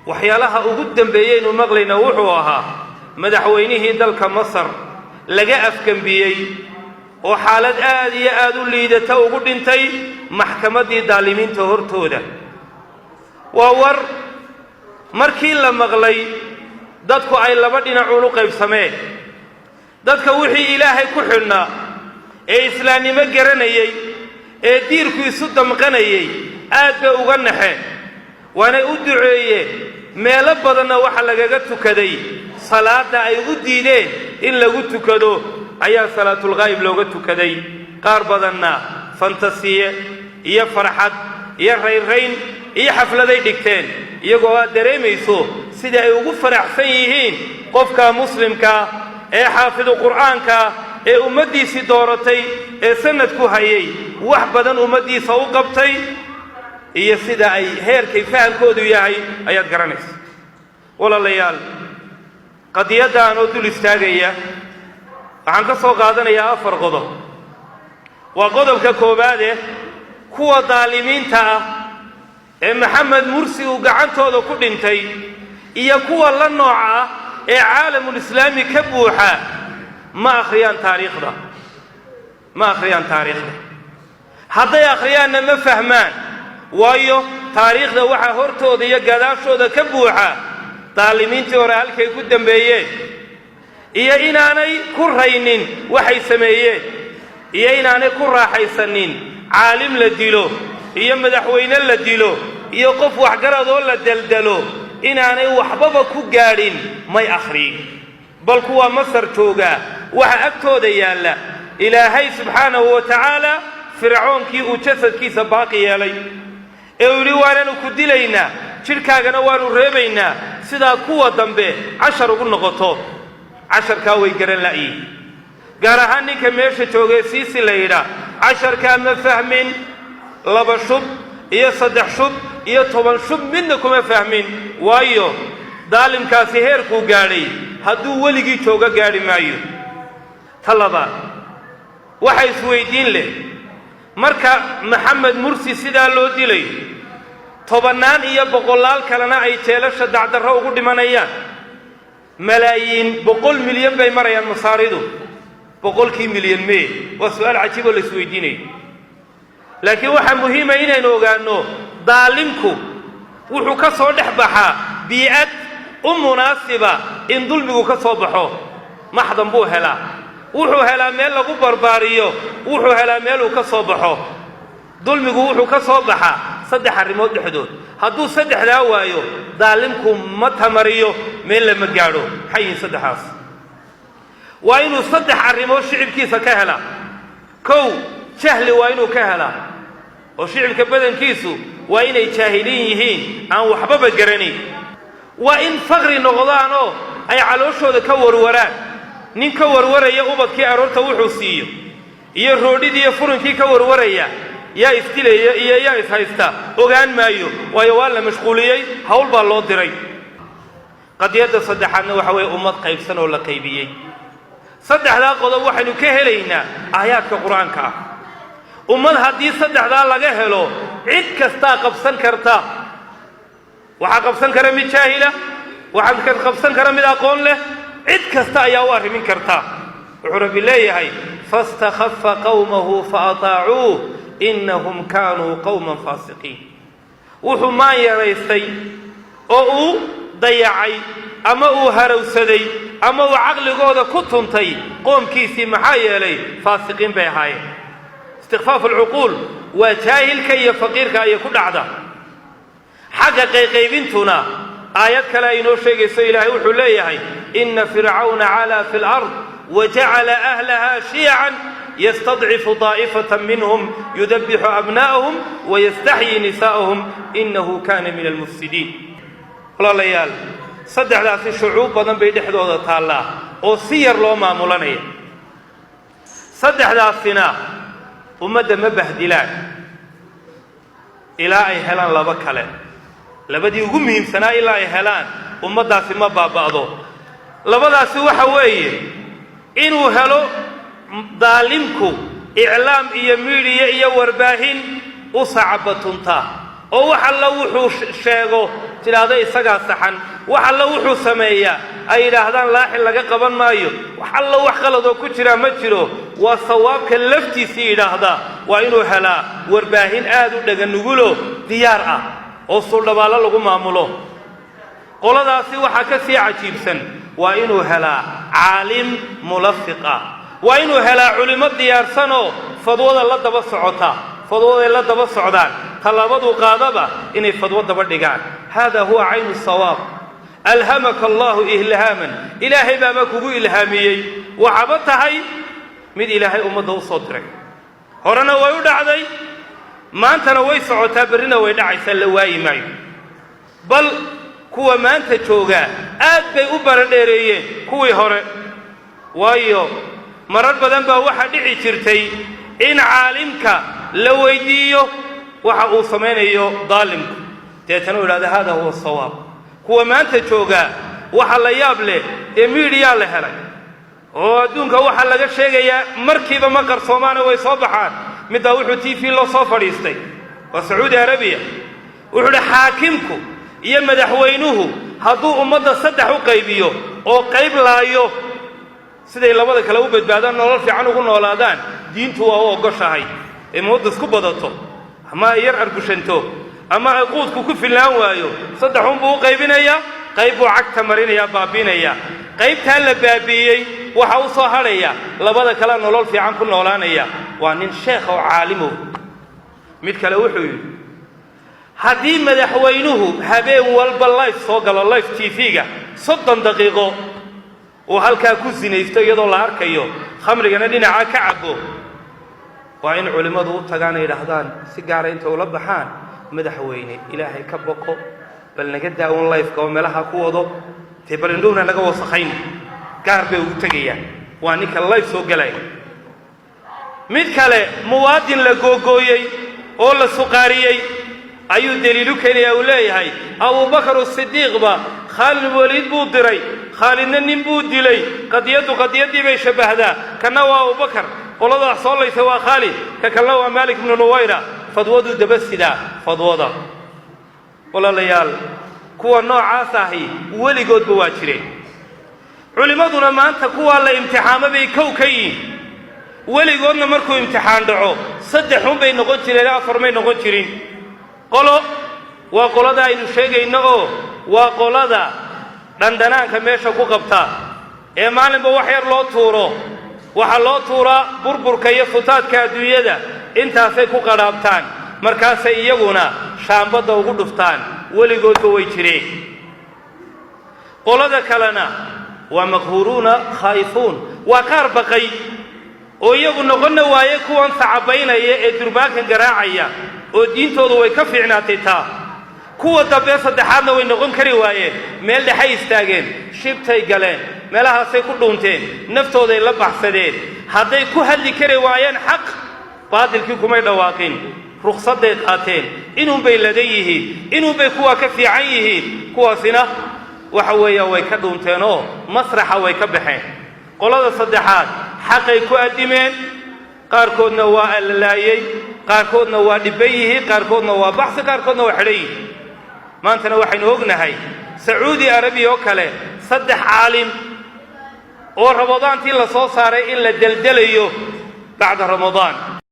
waxyaalaha ugu dambeeyaynu maqlayna wuxuu ahaa madaxweynihii dalka Masar laga afgambiyay oo xaalad aad iyo aad u liidata ugu dhintay maxkamadii daalimiinta hortooda waa war markii la maqlay dadku ay laba dhinac u qaybsameen dadka wixii ilaahay ku xidhnaa ee islaamnimo garanayay ee diirku isu damqanayay aad bay uga naxeen waana u duceeyeen meelo badanna waxa lagaga tukaday salaada ay u diideen in lagu tukado ayaa salaatul ghaib looga tukaday qaar badanna fantasiye iyo farxad iyo reereyn iyo xafladay dhigteen iyagoo aad dareemayso sida ay ugu faraxsan yihiin qofka muslimka ee xaafidu quraanka ee ummadiisi dooratay ee sanadku hayay wax badan ummadiisa u qabtay iyo sida ay heerkay fahamkoodu yahay ayaad garanaysaa walaalayaal qadiyadaan oo dul istaagaya waxaan ka soo qaadanayaa 4 qodob waa qodobka koobaad kuwa daalimiinta ah ee Maxamed Mursi uu gacantooda ku dhintay iyo kuwa la nooca ee caalamul islaami ka buuxa ma akhriyaan taariikhda hadday akhriyaanna ma fahmaan waayo taariikhda waxa hortooda iyo gadaashooda ka buuxa daalimiintii hore halkay ku dambeeyeen iyo inaanay ku raynin waxay sameeyeen iyo inaanay ku raaxaysanin caalim la dilo iyo madaxweyne la dilo iyo qof waxgarad oo la daldalo inaanay waxbaba ku gaadhin may akhriin bal kuwa Masar jooga waxa agtooda yaala ilaahay subxaanahu wa ta'ala fircoonkii uu jasadkiisa baaqi yeelay ee uu yiri waanu ku dilaynaa jirkaagana waanu reebaynaa sida kuwa dambe 10 ugu noqoto 10ka way garan la'ii gaar ahaan ninka meesha joogay siisi leeyda 10ka ma fahmin 2 shub iyo 3 shub iyo 10 shub midna kuma fahmin waayo daalimkaasi heerku gaadhay hadduu weligii jooga gaari maayo talaba waxay isweydiin leh marka Maxamed Mursi sidaa loo dilay tobanaan iyo boqolaal kalena ay jeelasha dacdarro ugu dhimanayaan malaayiin 100 milyan bay marayaan masaaridu 100 milyan mee waa su'aal cajiib oo la isweydiinay laakiin waxa muhiim ah inaynu ogaano daalimku wuxuu ka soo dhaxbaxa bi'ad munaasiba in dulmigu ka soo baxo maxdan buu helaa wuxuu helaa meel lagu barbaariyo wuxuu helaa meel uu ka soo baxo dulmigu wuxuu ka soo baxa 3 arrimood dhexdood hadduu 3daa waayo daalimku ma tamariyo meel lama gaadho xayin 3aas waa inuu 3 arrimood shicibkiisa ka helaa kow jahli waa inuu ka helaa oo shicibka badankiisu waa inay jaahiliin yihiin aan waxbaba garanin waa in faqri noqdaanoo ay calooshooda ka warwaraan nin ka warwaraya ubadkii aroorta wuxuu siiyo iyo roodhidii iyo furinkii ka warwaraya yaa istilaya iyo yaa ishaysta ogaan maayo waayo waa la mashquuliyay hawl baa loo diray qadiyada saddexaadna waxa way ummad qaybsan oo la qaybiyay 3daa qodob waxaynu ka helaynaa aayaadka quraanka ah ummad haddii 3daa laga helo cid kasta qabsan karta waxa qabsan kara mid jaahila waxa qabsan kara mid aqoon leh cid kasta ayaa u arrimin karta wuxuu rabbi leeyahay fastakhaffa qawmahu faata'uu innahum kaanuu qawman faasiqiin wuxuu maan yaraystay oo uu dayacay ama uu harawsaday ama uu caqligooda ku tuntay qoomkiisii maxaa yeelay faasiqiin bay ahaayeen istikhfaaf alcuquul waa jaahilka iyo faqiirka ay ku dhacda xagga qaybintuna aayad kale ay noo sheegayso ilaahay wuxuu leeyahay inna fir'auna 'ala fil ard waja'ala ahlaha shi'an yastad'ifu ta'ifatan minhum yudabbihu abna'ahum wa yastahyi nisa'ahum innahu kana min al-mufsidin walaalayaal 3daasi shucuub badan bay dhexdooda taala oo si yar loo maamulanaya 3daasina ummadda ma bahdilaan ilaa ay helaan laba kale labadii ugu muhiimsanaa ilaa ay helaan ummadaasi ma baaba'do labadaasi waxa weeye inuu helo daalimku إعلام إيا ميديا إيا ورباهين أصعب تنتا oo wax alla wuxuu sheego tidhaahdo isagaa saxan wax alla wuxuu sameeyaa ay yidhaahdaan laaxin laga qaban maayo wax alla wax qaladoo ku jira ma jiro waa sawaabka laftiisii yidhaahda waa inuu helaa warbaahin aad u dhaganugulo diyaar ah oo suldhabaalo lagu maamulo qoladaasi waxaa ka sii cajiibsan waa inuu helaa caalim mulafiq ah waa inuu helaa culimo diyaarsanoo fadwada la daba socota fadwaday la daba socdaan talaabadu qaadaba inay fadwo daba dhigaan hada huwa caynu sawaab alhamaka allahu ilhaaman ilaahay baa ma kugu ilhaamiyey waxaba tahay mid ilaahay ummadda u soo diray horena way u dhacday maantana way socotaa berrina way dhacaysaa la waayi maayo bal kuwa maanta joogaa aad bay u baradheereeyeen kuwii hore waayo marar badan baa waxaa dhici jirtay in caalimka la weydiiyo waxa uu samaynayo daalimku deetana uu yidhahda hada huwa sawaab kuwa maanta joogaa waxa la yaab leh ee miidiyaa la helay oo adduunka waxaa laga sheegayaa markiiba ma qarsoomaana way soo baxaan midbaa wuxuu t v loo soo fadhiistay waa sacuudi arabiya wuxuu idhi xaakimku iyo madaxweynuhu hadduu ummadda saddex u qaybiyo oo qayb laayo siday labada kale u badbaadaan nolol fiican ugu noolaadaan diintu waa u ogoshahay ee ummadda isku badato ama ay yar argushanto ama ay quudku ku filnaan waayo saddexunbuu u qaybinayaa qayb buu cagta marinayaa baabiinayaa qaybtaa la baabiiyey waxa u soo hadhaya labada kale nolol fiican ku noolaanaya waa nin sheekh oo caalimo mid kale wuxuu yidhi haddii madaxweynuhu habeen walba live soo galo live tv-ga 30 daqiiqo oo halkaa ku sinaysto iyadoo la arkayo khamrigana dhinaca ka cabo waa in culimmadu u tagaan ay yidhaahdaan si gaara inta ula baxaan madaxweyne ilaahay ka baqo bal naga daawon live-ka oo meelaha ku wado dee bal indhuhna naga wasakhayn gaar bay ugu tegayaan waa ninka live soo galaya mid kale muwaadin la googooyey oo la suqaariyey ayuu daliilu keenaya uu leeyahay abubakar asidiiqba khaalid waliid buu diray khaalidna nin buu dilay qadiyadii bay shabbahdaa kana waa abubakar qoladaas soo laysa waa khaalid ka kalena waa maalik ibnu nuwayra fadwaduu daba sidaa fadwada walaalayaal kuwa noocaas ahi weligoodba waa jireen culimmaduna maanta kuwaa la imtixaamo bay kow ka yihiin weligoodna markuu imtixaan dhaco 3 bay noqon jireen 4 may noqon jirin qolo waa qolada aynu sheegayno oo waa qolada dhandhanaanka meesha ku qabta ee maalinba wax yar loo tuuro waxaa loo tuuraa burburka iyo futaadka adduunyada intaasay ku qadhaabtaan markaasay iyaguna shaambadda ugu dhuftaan weligoodba way jireen qolada kalena waa maqhuuruuna khaa'ifuun waa qaar baqay oo iyagu noqonna waaye kuwan sacabaynaya ee durbaankan garaacaya oo diintoodu way ka fiicnaatay taa kuwa dambe saddexaadna way noqon kari waayeen meel dhexay istaageen shibtay galeen meelahaasay ku dhuunteen naftooday la baxsadeen hadday ku hadli kari waayeen xaq baadilkii kumay dhawaaqin ruqsadday qaateen inuunbay ladan yihiin inuunbay kuwaa ka fiican yihiin kuwaasina waxa weeyaan way ka dhuunteen oo masraxa way ka baxeen qolada saddexaad xaqay ku addimeen qaarkoodna waa allalaayey qaarkoodna waa dhibban yihiin qaarkoodna waa baxsi qaarkoodna waa xidhan yihiin maantana waxaynu ognahay sacuudi arabiya oo kale 3 caalim oo ramadaantii la soo saaray in la deldelayo bacda ramadaan